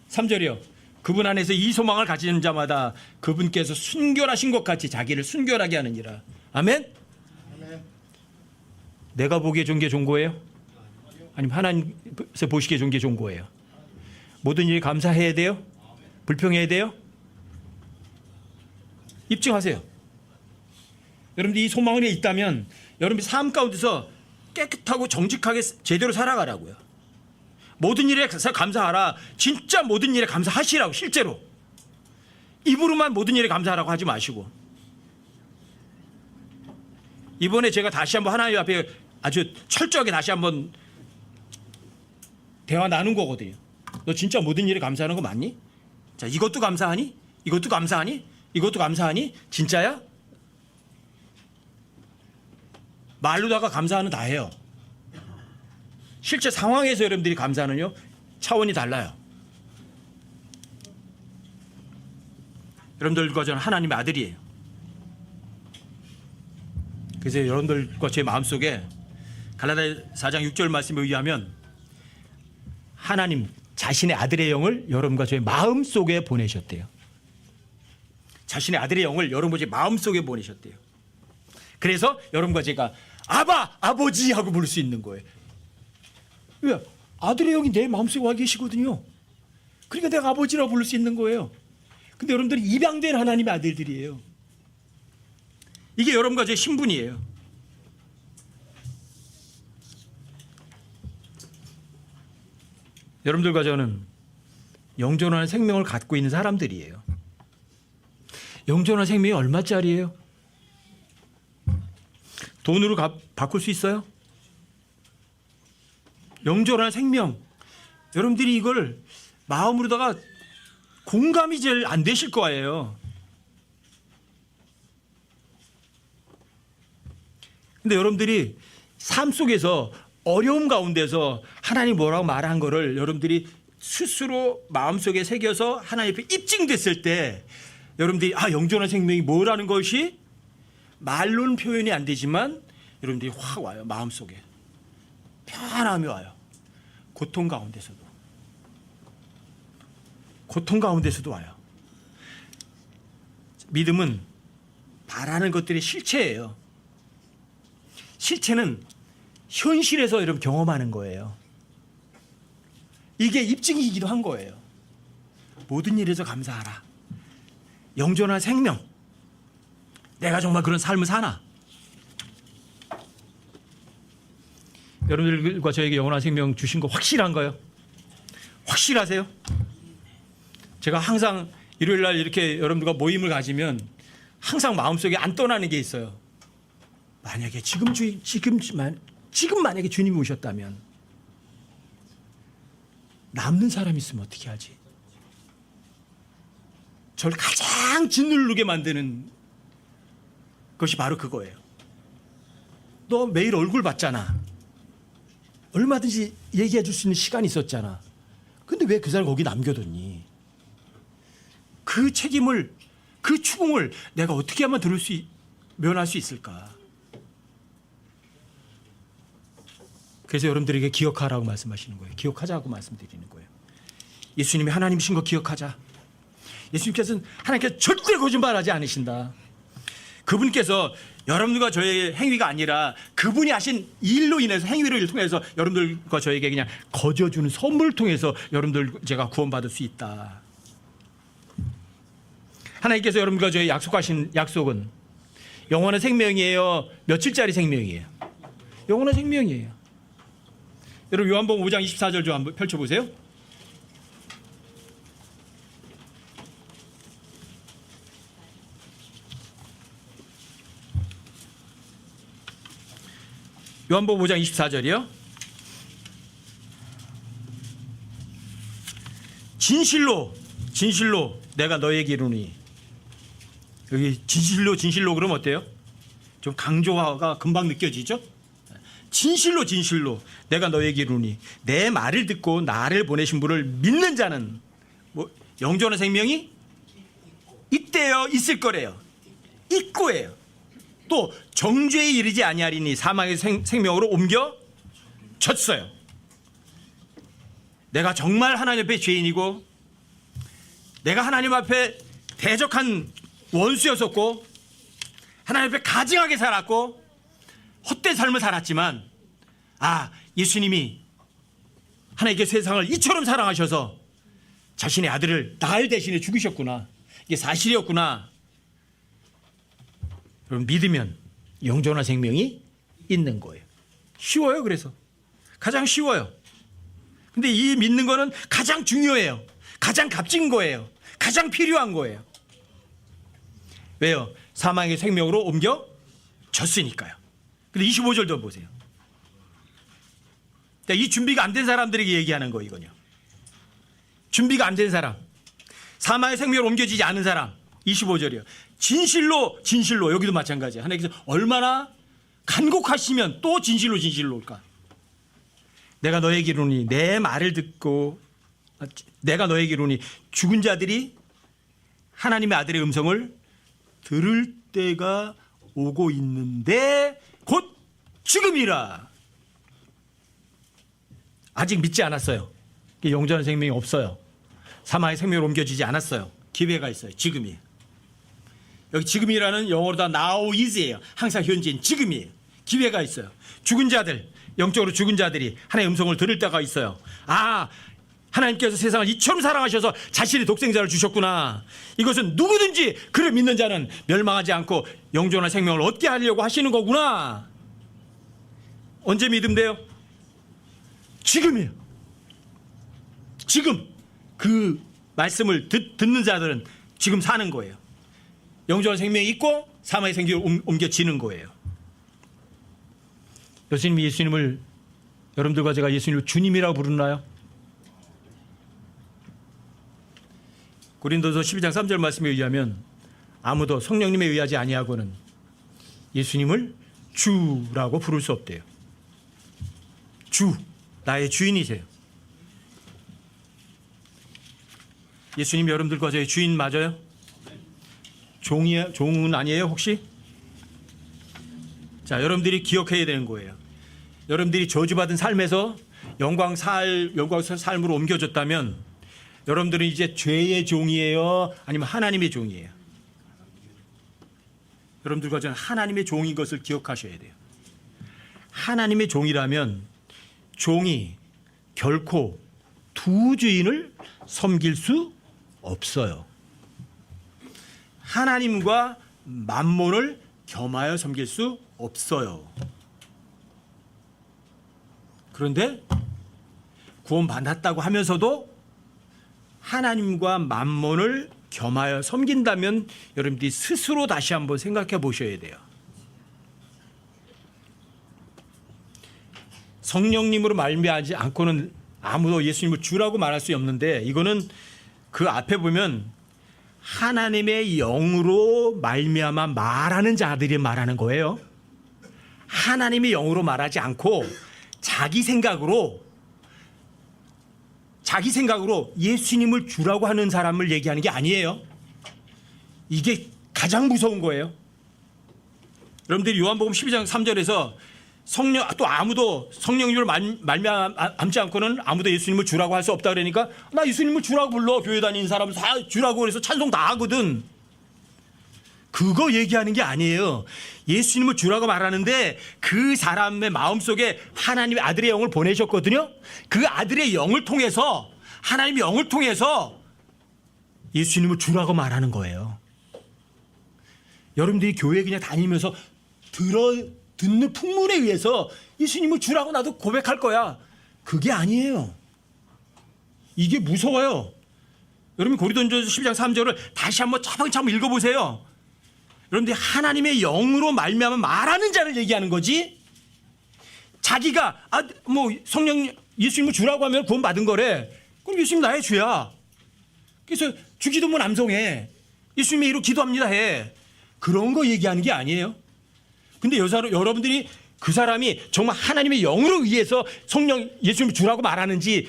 3절이요. 그분 안에서 이 소망을 가지는 자마다 그분께서 순결하신 것 같이 자기를 순결하게 하느니라. 아멘? 내가 보기에 좋은 게 좋은 거예요? 아니면 하나님께서 보시기에 좋은 게 좋은 거예요? 모든 일에 감사해야 돼요? 불평해야 돼요? 입증하세요. 여러분들 이 소망이 있다면 여러분들 삶 가운데서 깨끗하고 정직하게 제대로 살아가라고요. 모든 일에 감사하라. 진짜 모든 일에 감사하시라고. 실제로 입으로만 모든 일에 감사하라고 하지 마시고. 이번에 제가 다시 한번 하나님 앞에 아주 철저하게 다시 한번 대화 나눈 거거든요. 너 진짜 모든 일에 감사하는 거 맞니? 자, 이것도 감사하니? 이것도 감사하니? 이것도 감사하니? 진짜야? 말로다가 감사는 다 해요. 실제 상황에서 여러분들이 감사는요 차원이 달라요. 여러분들과 저는 하나님의 아들이에요. 그래서 여러분들과 제 마음속에 갈라디아 4장 6절 말씀에 의하면 하나님 자신의 아들의 영을 여러분과 저의 마음속에 보내셨대요. 자신의 아들의 영을 여러분과 제 마음속에 보내셨대요. 그래서 여러분과 제가 아바, 아버지 하고 부를 수 있는 거예요. 왜? 아들의 영이 내 마음속에 와 계시거든요. 그러니까 내가 아버지라고 부를 수 있는 거예요. 근데 여러분들이 입양된 하나님의 아들들이에요. 이게 여러분과 제 신분이에요. 여러분들과 저는 영존한 생명을 갖고 있는 사람들이에요. 영존한 생명이 얼마짜리예요? 돈으로 바꿀 수 있어요? 영존한 생명, 여러분들이 이걸 마음으로다가 공감이 제일 안 되실 거예요. 근데 여러분들이 삶 속에서 어려움 가운데서 하나님 뭐라고 말한 거를 여러분들이 스스로 마음속에 새겨서 하나님 앞에 입증됐을 때 여러분들이 영존한 생명이 뭐라는 것이 말로는 표현이 안 되지만 여러분들이 확 와요. 마음속에 편함이 와요. 고통 가운데서도 와요. 믿음은 바라는 것들의 실체예요. 실체는 현실에서 여러분 경험하는 거예요. 이게 입증이기도 한 거예요. 모든 일에서 감사하라. 영존한 생명. 내가 정말 그런 삶을 사나? 여러분들과 저에게 영원한 생명 주신 거 확실한가요? 확실하세요? 제가 항상 일요일 날 이렇게 여러분들과 모임을 가지면 항상 마음속에 안 떠나는 게 있어요. 만약에 지금 만약에 주님이 오셨다면 남는 사람이 있으면 어떻게 하지? 저를 가장 짓누르게 만드는 것이 바로 그거예요. 너 매일 얼굴 봤잖아. 얼마든지 얘기해 줄 수 있는 시간이 있었잖아. 근데 왜 그 사람 거기 남겨뒀니? 그 책임을, 그 추궁을 내가 어떻게 하면 면할 수 있을까? 그래서 여러분들에게 기억하라고 말씀하시는 거예요. 기억하자고 말씀드리는 거예요. 예수님이 하나님이신 거 기억하자. 예수님께서는 하나님께서 절대 거짓말하지 않으신다. 그분께서 여러분들과 저의 행위가 아니라 그분이 하신 일로 인해서 행위를 통해서 여러분들과 저에게 그냥 거저주는 선물을 통해서 여러분들 제가 구원받을 수 있다. 하나님께서 여러분과 저에게 약속하신 약속은 영원한 생명이에요? 며칠짜리 생명이에요? 영원한 생명이에요. 여러분 요한복음 5장 24절 좀 한번 펼쳐보세요. 요한복음 5장 24절이요. 진실로 내가 너에게 이르노니. 여기 진실로 그러면 어때요? 좀 강조가 금방 느껴지죠? 진실로 내가 너에게 이르노니 내 말을 듣고 나를 보내신 분을 믿는 자는 영존한 생명이 있대요. 있을 거래요. 있고예요. 또 정죄에 이르지 아니하리니 사망의 생명으로 옮겨졌어요. 내가 정말 하나님 앞에 죄인이고 내가 하나님 앞에 대적한 원수였었고 하나님 앞에 가증하게 살았고 헛된 삶을 살았지만 예수님이 하나님께 세상을 이처럼 사랑하셔서 자신의 아들을 날 대신에 죽이셨구나. 이게 사실이었구나. 여러분 믿으면 영존한 생명이 있는 거예요. 쉬워요. 그래서 가장 쉬워요. 근데 이 믿는 거는 가장 중요해요. 가장 값진 거예요. 가장 필요한 거예요. 왜요? 사망의 생명으로 옮겨졌으니까요. 근데 25절도 보세요. 이 준비가 안 된 사람들에게 얘기하는 거예요. 이건요. 준비가 안 된 사람, 사망의 생명으로 옮겨지지 않은 사람. 25절이요. 진실로 여기도 마찬가지예요. 하나님께서 얼마나 간곡하시면 또 진실로일까. 내가 너에게 이르노니 내 말을 듣고 내가 너에게 이르노니 죽은 자들이 하나님의 아들의 음성을 들을 때가 오고 있는데 곧 지금이라. 아직 믿지 않았어요. 영원한 생명이 없어요. 사망의 생명으로 옮겨지지 않았어요. 기회가 있어요. 지금이에요. 여기 지금이라는 영어로 다 now is예요. 항상 현재인 지금이에요. 기회가 있어요. 죽은 자들, 영적으로 죽은 자들이 하나님의 음성을 들을 때가 있어요. 아, 하나님께서 세상을 이처럼 사랑하셔서 자신의 독생자를 주셨구나. 이것은 누구든지 그를 믿는 자는 멸망하지 않고 영존한 생명을 얻게 하려고 하시는 거구나. 언제 믿으면 돼요? 지금이에요. 지금 그 말씀을 듣는 자들은 지금 사는 거예요. 영존한 생명이 있고 사망의 생기로 옮겨지는 거예요. 예수님이 예수님을, 여러분들과 제가 예수님을 주님이라고 부르나요? 고린도서 12장 3절 말씀에 의하면 아무도 성령님에 의하지 아니하고는 예수님을 주라고 부를 수 없대요. 주, 나의 주인이세요. 예수님 여러분들과 저의 주인 맞아요? 종은 아니에요 혹시? 자, 여러분들이 기억해야 되는 거예요. 여러분들이 저주받은 삶에서 영광스러운 삶으로 옮겨졌다면 여러분들은 이제 죄의 종이에요? 아니면 하나님의 종이에요? 여러분들과 저는 하나님의 종인 것을 기억하셔야 돼요. 하나님의 종이라면 종이 결코 두 주인을 섬길 수 없어요. 하나님과 만몬을 겸하여 섬길 수 없어요. 그런데 구원받았다고 하면서도 하나님과 만몬을 겸하여 섬긴다면 여러분들이 스스로 다시 한번 생각해 보셔야 돼요. 성령님으로 말미암지 않고는 아무도 예수님을 주라고 말할 수 없는데, 이거는 그 앞에 보면 하나님의 영으로 말미암아 말하는 자들이 말하는 거예요. 하나님의 영으로 말하지 않고 자기 생각으로 예수님을 주라고 하는 사람을 얘기하는 게 아니에요. 이게 가장 무서운 거예요. 여러분들이 요한복음 12장 3절에서 또 아무도 성령님을 말미암지 않고는 아무도 예수님을 주라고 할 수 없다 그러니까, 나 예수님을 주라고 불러. 교회 다니는 사람은 다 주라고 그래서 찬송 다 하거든. 그거 얘기하는 게 아니에요. 예수님을 주라고 말하는데 그 사람의 마음속에 하나님의 아들의 영을 보내셨거든요. 그 아들의 영을 통해서, 하나님의 영을 통해서 예수님을 주라고 말하는 거예요. 여러분들이 교회 그냥 다니면서 듣는 풍문에 의해서 예수님을 주라고 나도 고백할 거야. 그게 아니에요. 이게 무서워요. 여러분 고린도전서 12장 3절을 다시 한번 차분차분 읽어보세요. 여러분들이 하나님의 영으로 말미암아 말하는 자를 얘기하는 거지, 자기가 성령 예수님을 주라고 하면 구원받은 거래. 그럼 예수님 나의 주야. 그래서 주기도문 암송해. 예수님의 이름으로 기도합니다 해. 그런 거 얘기하는 게 아니에요. 근데 여러분들이 그 사람이 정말 하나님의 영으로 의해서 성령 예수님을 주라고 말하는지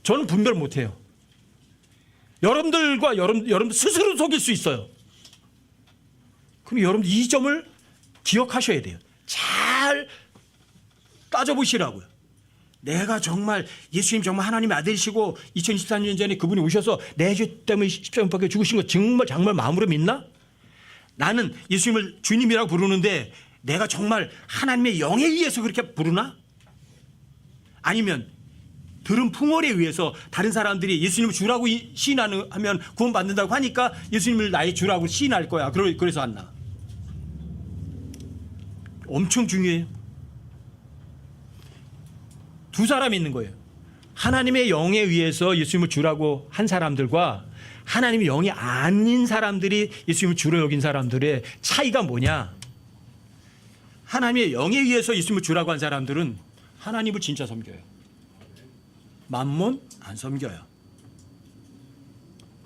저는 분별 못해요. 여러분들 스스로 속일 수 있어요. 그럼 여러분 이 점을 기억하셔야 돼요. 잘 따져보시라고요. 내가 정말 예수님 정말 하나님의 아들이시고 2024년 전에 그분이 오셔서 내 죄 때문에 십자가에 죽으신 거 정말 마음으로 믿나? 나는 예수님을 주님이라고 부르는데 내가 정말 하나님의 영에 의해서 그렇게 부르나? 아니면 들은 풍월에 의해서 다른 사람들이 예수님을 주라고 시인하면 구원받는다고 하니까 예수님을 나의 주라고 시인할 거야. 그래서 안 나. 엄청 중요해요. 두 사람이 있는 거예요. 하나님의 영에 의해서 예수님을 주라고 한 사람들과 하나님의 영이 아닌 사람들이 예수님을 주로 여긴 사람들의 차이가 뭐냐? 하나님의 영에 의해서 예수님을 주라고 한 사람들은 하나님을 진짜 섬겨요. 만몬 안 섬겨요.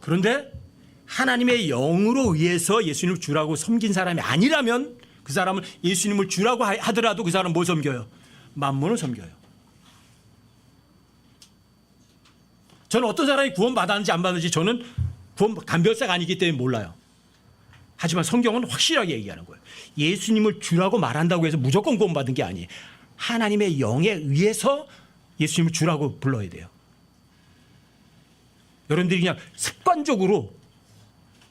그런데 하나님의 영으로 의해서 예수님을 주라고 섬긴 사람이 아니라면 그 사람은 예수님을 주라고 하더라도 그 사람은 뭘 섬겨요? 만몬을 섬겨요. 저는 어떤 사람이 구원받았는지 안 받았는지 저는 구원 감별사가 아니기 때문에 몰라요. 하지만 성경은 확실하게 얘기하는 거예요. 예수님을 주라고 말한다고 해서 무조건 구원받은 게 아니에요. 하나님의 영에 의해서 예수님을 주라고 불러야 돼요. 여러분들이 그냥 습관적으로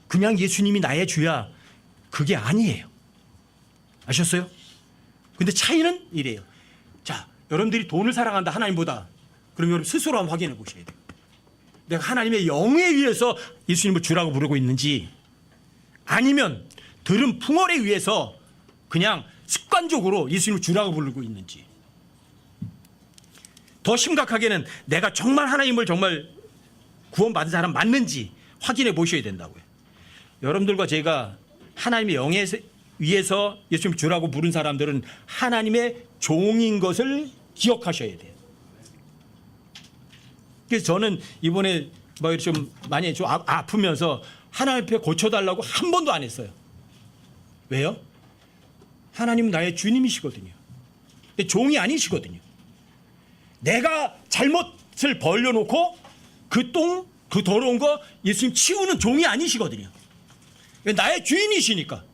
그냥 예수님이 나의 주야, 그게 아니에요. 아셨어요? 근데 차이는 이래요. 자, 여러분들이 돈을 사랑한다 하나님보다, 그럼 여러분 스스로 한번 확인해 보셔야 돼요. 내가 하나님의 영에 의해서 예수님을 주라고 부르고 있는지, 아니면 들은 풍월에 의해서 그냥 습관적으로 예수님을 주라고 부르고 있는지. 더 심각하게는 내가 정말 하나님을 정말 구원받은 사람 맞는지 확인해 보셔야 된다고요. 여러분들과 제가 하나님의 영에 의해서 예수님을 주라고 부른 사람들은 하나님의 종인 것을 기억하셔야 돼요. 그래서 저는 이번에 좀 많이 좀 아프면서 하나님 앞에 고쳐달라고 한 번도 안 했어요. 왜요? 하나님은 나의 주님이시거든요. 근데 종이 아니시거든요. 내가 잘못을 벌려놓고 그 더러운 거 예수님 치우는 종이 아니시거든요. 나의 주인이시니까.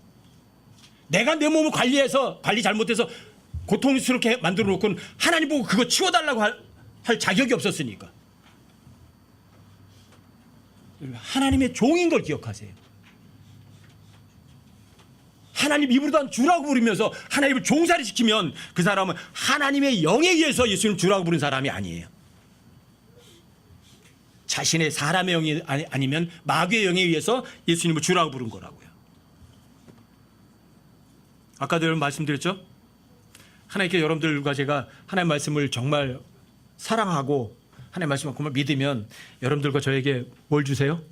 내가 내 몸을 관리 잘못해서 고통스럽게 만들어 놓고는 하나님 보고 그거 치워달라고 할 자격이 없었으니까. 하나님의 종인 걸 기억하세요. 하나님 입으로 단 주라고 부르면서 하나님을 종살이 시키면 그 사람은 하나님의 영에 의해서 예수님 주라고 부른 사람이 아니에요. 자신의 사람의 영이 아니면 마귀의 영에 의해서 예수님을 주라고 부른 거라고요. 아까도 여러분 말씀드렸죠? 하나님께 여러분들과 제가 하나님 말씀을 정말 사랑하고 하나님 말씀을 정말 믿으면 여러분들과 저에게 뭘 주세요?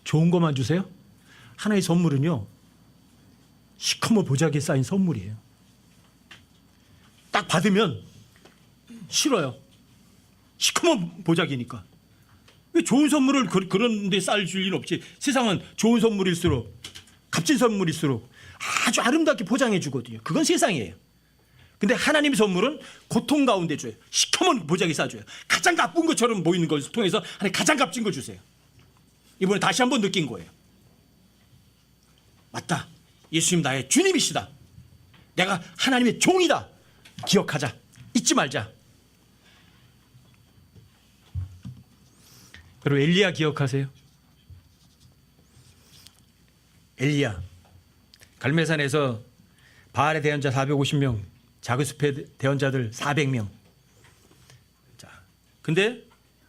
좋은 것만 주세요? 하나의 선물은요, 시커먼 보자기에 쌓인 선물이에요. 딱 받으면 싫어요. 시커먼 보자기니까. 왜 좋은 선물을 그런 데 쌓을 일 없지? 세상은 좋은 선물일수록, 값진 선물일수록 아주 아름답게 포장해 주거든요. 그건 세상이에요. 근데 하나님의 선물은 고통 가운데 줘요. 시커먼 보자기 싸줘요. 가장 나쁜 것처럼 보이는 걸 통해서 하나님 가장 값진 걸 주세요. 이번에 다시 한번 느낀 거예요. 맞다. 예수님 나의 주님이시다. 내가 하나님의 종이다. 기억하자. 잊지 말자. 그리고 엘리야 기억하세요? 엘리야 갈멜산에서 바알의 대언자 450명, 작은 숲의 대언자들 400명. 자, 근데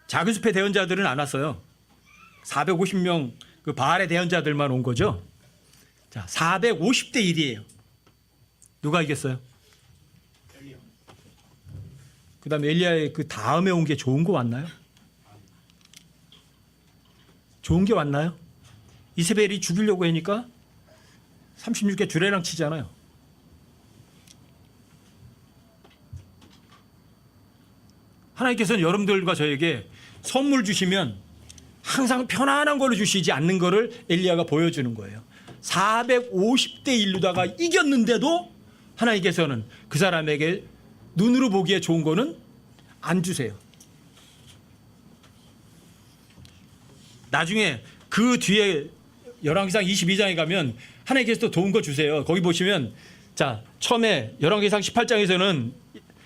작은 숲의 대언자들은 안 왔어요. 450명 그 바알의 대언자들만 온 거죠. 자, 450대 1이에요. 누가 이겼어요? 그 다음에 엘리야의 그 다음에 온 게 좋은 거 왔나요? 좋은 게 왔나요? 이세벨이 죽이려고 하니까 36개 주례랑 치잖아요. 하나님께서는 여러분들과 저에게 선물 주시면 항상 편안한 걸로 주시지 않는 거를 엘리야가 보여주는 거예요. 450대 1로다가 이겼는데도 하나님께서는 그 사람에게 눈으로 보기에 좋은 거는 안 주세요. 나중에 그 뒤에 열왕기상 22장에 가면 하나님께서 또 좋은 거 주세요. 거기 보시면 자, 처음에 열왕기상 18장에서는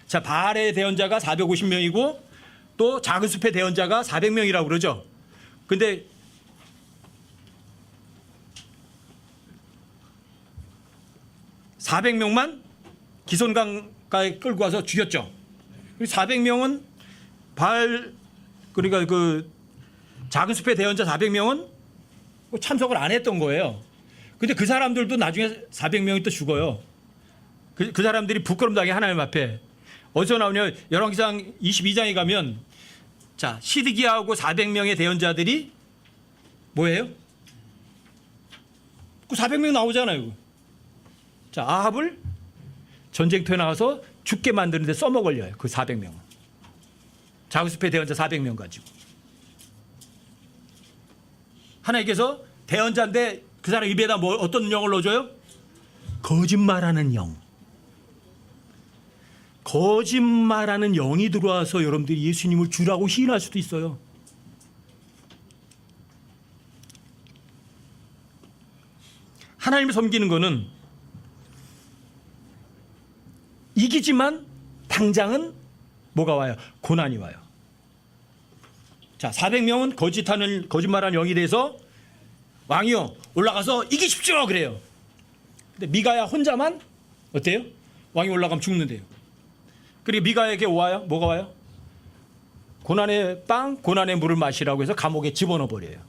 자, 바알의 대언자가 450명이고 또 작은 숲의 대언자가 400명이라고 그러죠. 근데 (400명만) 기손강가에 끌고 와서 죽였죠. 400명은 바알, 그러니까 그 작은 숲의 대언자 400명은 참석을 안 했던 거예요. 근데 그 사람들도 나중에 400명이 또 죽어요. 그 사람들이 부끄럼당해 하나님 앞에. 어디서 나오냐? 열왕기상 22장에 가면 자, 시드기야하고 400명의 대언자들이 뭐예요? 그 400명 나오잖아요. 자, 아합을 전쟁터에 나와서 죽게 만드는데 써먹으려요. 그 400명은. 작은 숲의 대언자 400명 가지고. 하나님께서 대언자인데 그 사람 입에다 뭐 어떤 영을 넣어줘요? 거짓말하는 영. 거짓말하는 영이 들어와서 여러분들이 예수님을 주라고 시인할 수도 있어요. 하나님을 섬기는 거는 이기지만 당장은 뭐가 와요? 고난이 와요. 자, 400명은 거짓말하는 영이 돼서 왕이요 올라가서 이기십시오 그래요. 근데 미가야 혼자만 어때요? 왕이 올라가면 죽는데요. 그리고 미가에게 와요. 뭐가 와요? 고난의 빵, 고난의 물을 마시라고 해서 감옥에 집어넣어 버려요.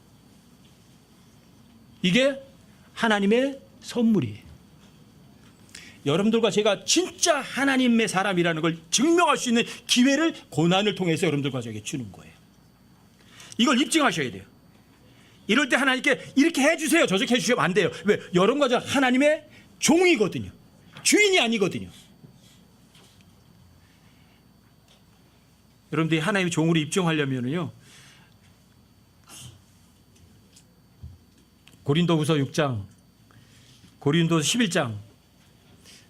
이게 하나님의 선물이에요. 여러분들과 제가 진짜 하나님의 사람이라는 걸 증명할 수 있는 기회를 고난을 통해서 여러분들과 저에게 주는 거예요. 이걸 입증하셔야 돼요. 이럴 때 하나님께 이렇게 해주세요, 저렇게 해주시면 안 돼요. 왜? 여러분과 저 하나님의 종이거든요. 주인이 아니거든요. 여러분들이 하나님의 종으로 입증하려면요, 고린도후서 6장, 고린도서 11장,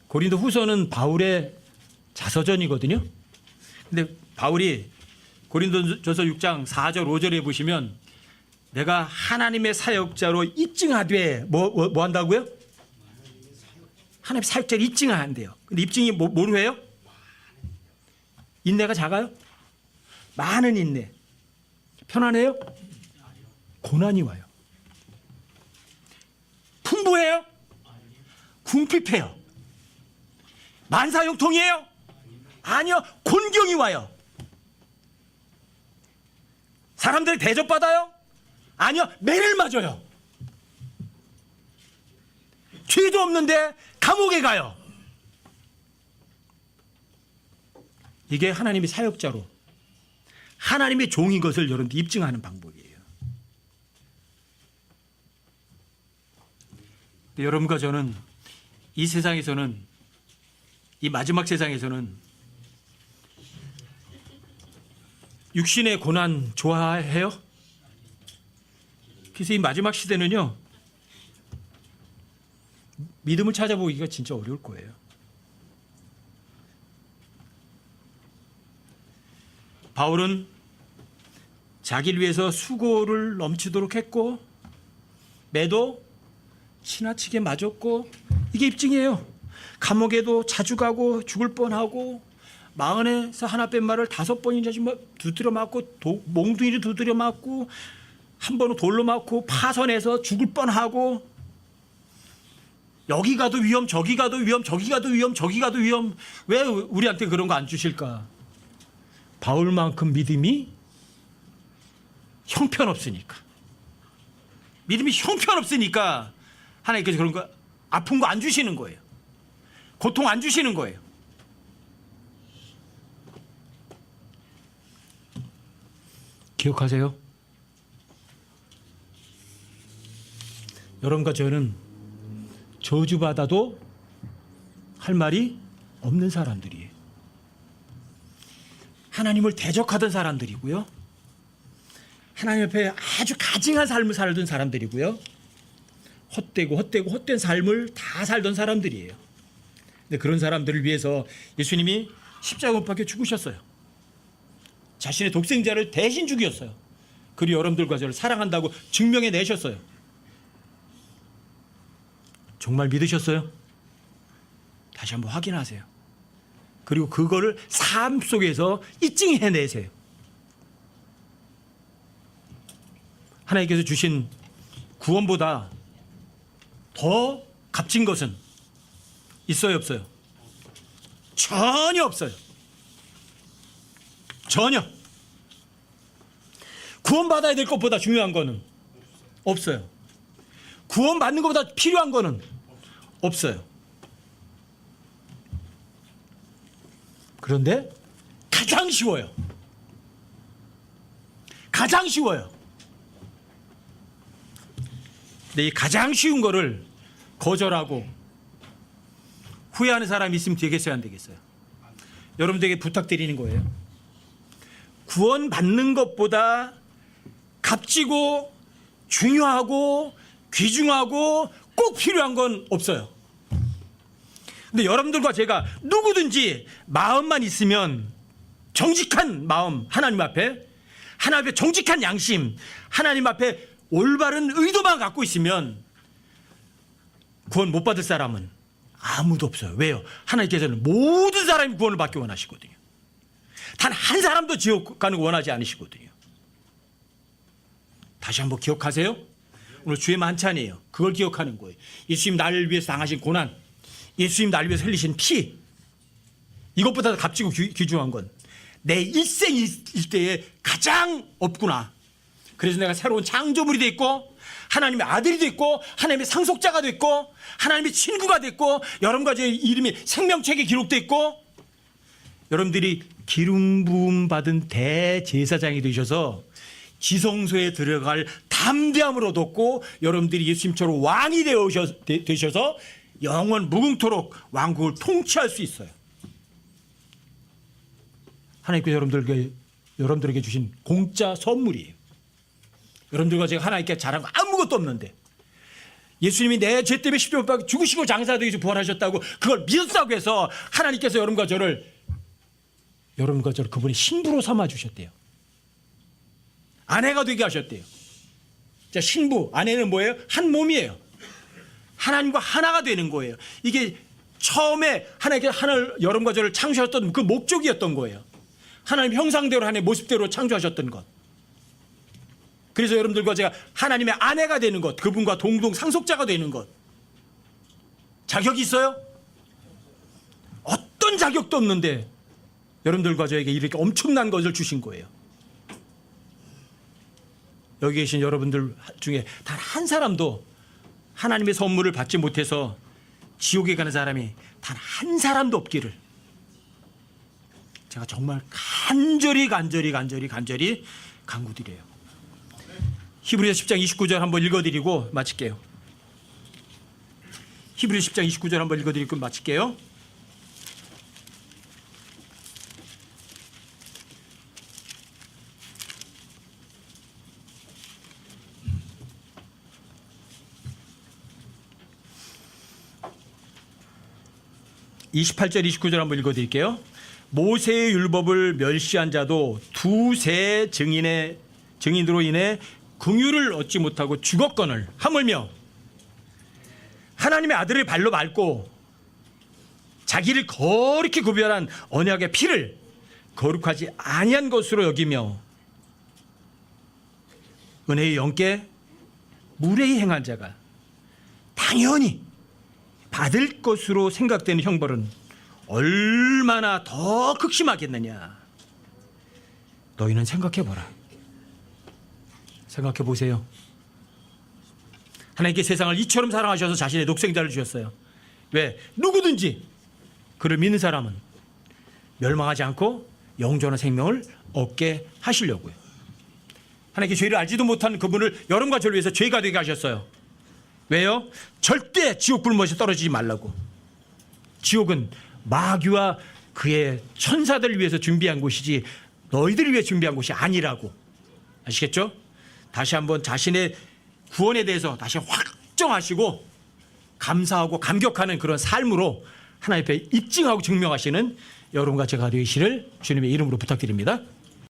고린도후서는 바울의 자서전이거든요. 근데 바울이 고린도전서 6장 4절 5절에 보시면 내가 하나님의 사역자로 입증하되 뭐 한다고요? 하나님의 사역자로 입증한대요. 근데 입증이 뭐로 해요? 인내가 작아요? 많은 인내. 편안해요? 고난이 와요. 풍부해요? 궁핍해요. 만사형통이에요? 아니요. 곤경이 와요. 사람들이 대접받아요? 아니요. 매를 맞아요. 죄도 없는데 감옥에 가요. 이게 하나님의 사역자로 하나님의 종인 것을 여러분들 입증하는 방법이에요. 여러분과 저는 이 세상에서는, 이 마지막 세상에서는 육신의 고난 좋아해요? 그래서 이 마지막 시대는요, 믿음을 찾아보기가 진짜 어려울 거예요. 바울은 자기를 위해서 수고를 넘치도록 했고 매도 지나치게 맞았고, 이게 입증이에요. 감옥에도 자주 가고 죽을 뻔하고 마흔에서 하나 뺀 말을 5번이나 두드려 맞고 몽둥이로 두드려 맞고 한 번은 돌로 맞고 파선해서 죽을 뻔하고, 여기 가도 위험, 저기 가도 위험, 저기 가도 위험, 저기 가도 위험. 왜 우리한테 그런 거 안 주실까? 바울만큼 믿음이 형편없으니까. 믿음이 형편없으니까 하나님께서 그런 거, 아픈 거 안 주시는 거예요. 고통 안 주시는 거예요. 기억하세요? 여러분과 저는 저주받아도 할 말이 없는 사람들이에요. 하나님을 대적하던 사람들이고요, 하나님 앞에 아주 가증한 삶을 살던 사람들이고요, 헛된 삶을 다 살던 사람들이에요. 근데 그런 사람들을 위해서 예수님이 십자가 못 박혀 죽으셨어요. 자신의 독생자를 대신 죽였어요. 그리고 여러분들과 저를 사랑한다고 증명해 내셨어요. 정말 믿으셨어요? 다시 한번 확인하세요. 그리고 그거를 삶 속에서 입증해 내세요. 하나님께서 주신 구원보다 더 값진 것은 있어요, 없어요? 전혀 없어요. 전혀. 구원받아야 될 것보다 중요한 거는 없어요. 구원받는 것보다 필요한 거는 없어요. 그런데 가장 쉬워요. 가장 쉬워요. 근데 이 가장 쉬운 거를 거절하고 후회하는 사람이 있으면 되겠어요, 안 되겠어요? 여러분들에게 부탁드리는 거예요. 구원받는 것보다 값지고 중요하고 귀중하고 꼭 필요한 건 없어요. 근데 여러분들과 제가 누구든지 마음만 있으면, 정직한 마음, 하나님 앞에 정직한 양심, 하나님 앞에 올바른 의도만 갖고 있으면 구원 못 받을 사람은 아무도 없어요. 왜요? 하나님께서는 모든 사람이 구원을 받기 원하시거든요. 단 한 사람도 지옥 가는 거 원하지 않으시거든요. 다시 한번 기억하세요. 오늘 주의 만찬이에요. 그걸 기억하는 거예요. 예수님 나를 위해서 당하신 고난, 예수님 나를 위해서 흘리신 피, 이것보다 값지고 귀중한 건 내 일생 일대에 가장 없구나. 그래서 내가 새로운 창조물이 됐고 하나님의 아들이 됐고 하나님의 상속자가 됐고 하나님의 친구가 됐고 여러분과 제 이름이 생명책에 기록됐고 여러분들이 기름 부음 받은 대제사장이 되셔서 지성소에 들어갈 담대함을 얻었고 여러분들이 예수님처럼 왕이 되셔서 영원 무궁토록 왕국을 통치할 수 있어요. 하나님께서 여러분들에게 주신 공짜 선물이에요. 여러분들과 제가 하나님께 잘한 거 아무것도 없는데 예수님이 내 죄 때문에 십자가에 못 박혀 죽으시고 장사되기 위해서 부활하셨다고 그걸 믿었다고 해서 하나님께서 여러분과 저를 그분의 신부로 삼아주셨대요. 아내가 되게 하셨대요. 자, 신부, 아내는 뭐예요? 한 몸이에요. 하나님과 하나가 되는 거예요. 이게 처음에 하나님께서 여러분과 저를 창조하셨던 그 목적이었던 거예요. 하나님 형상대로 하나님의 모습대로 창조하셨던 것. 그래서 여러분들과 제가 하나님의 아내가 되는 것, 그분과 동동 상속자가 되는 것. 자격이 있어요? 어떤 자격도 없는데 여러분들과 저에게 이렇게 엄청난 것을 주신 거예요. 여기 계신 여러분들 중에 단 한 사람도 하나님의 선물을 받지 못해서 지옥에 가는 사람이 단 한 사람도 없기를 제가 정말 간절히 간구드려요. 히브리서 10장 29절 한번 읽어드리고 마칠게요. 히브리서 10장 29절 한번 읽어드리고 마칠게요. (28절) (29절) 한번 읽어드릴게요. 모세의 율법을 멸시한 자도 두세 증인으로 인해 긍휼을 얻지 못하고 죽었거늘 하물며 하나님의 아들의 발로 밟고 자기를 거룩히 구별한 언약의 피를 거룩하지 아니한 것으로 여기며 은혜의 영께 무례히 행한 자가 당연히 받을 것으로 생각되는 형벌은 얼마나 더 극심하겠느냐. 너희는 생각해보라. 생각해보세요. 하나님께 세상을 이처럼 사랑하셔서 자신의 독생자를 주셨어요. 왜? 누구든지 그를 믿는 사람은 멸망하지 않고 영존한 생명을 얻게 하시려고요. 하나님께 죄를 알지도 못한 그분을 여러분과 저를 위해서 죄가 되게 하셨어요. 왜요? 절대 지옥 불못에 떨어지지 말라고. 지옥은 마귀와 그의 천사들을 위해서 준비한 곳이지 너희들을 위해 준비한 곳이 아니라고. 아시겠죠? 다시 한번 자신의 구원에 대해서 다시 확정하시고 감사하고 감격하는 그런 삶으로 하나님 앞에 입증하고 증명하시는 여러분과 제가 되시를 주님의 이름으로 부탁드립니다.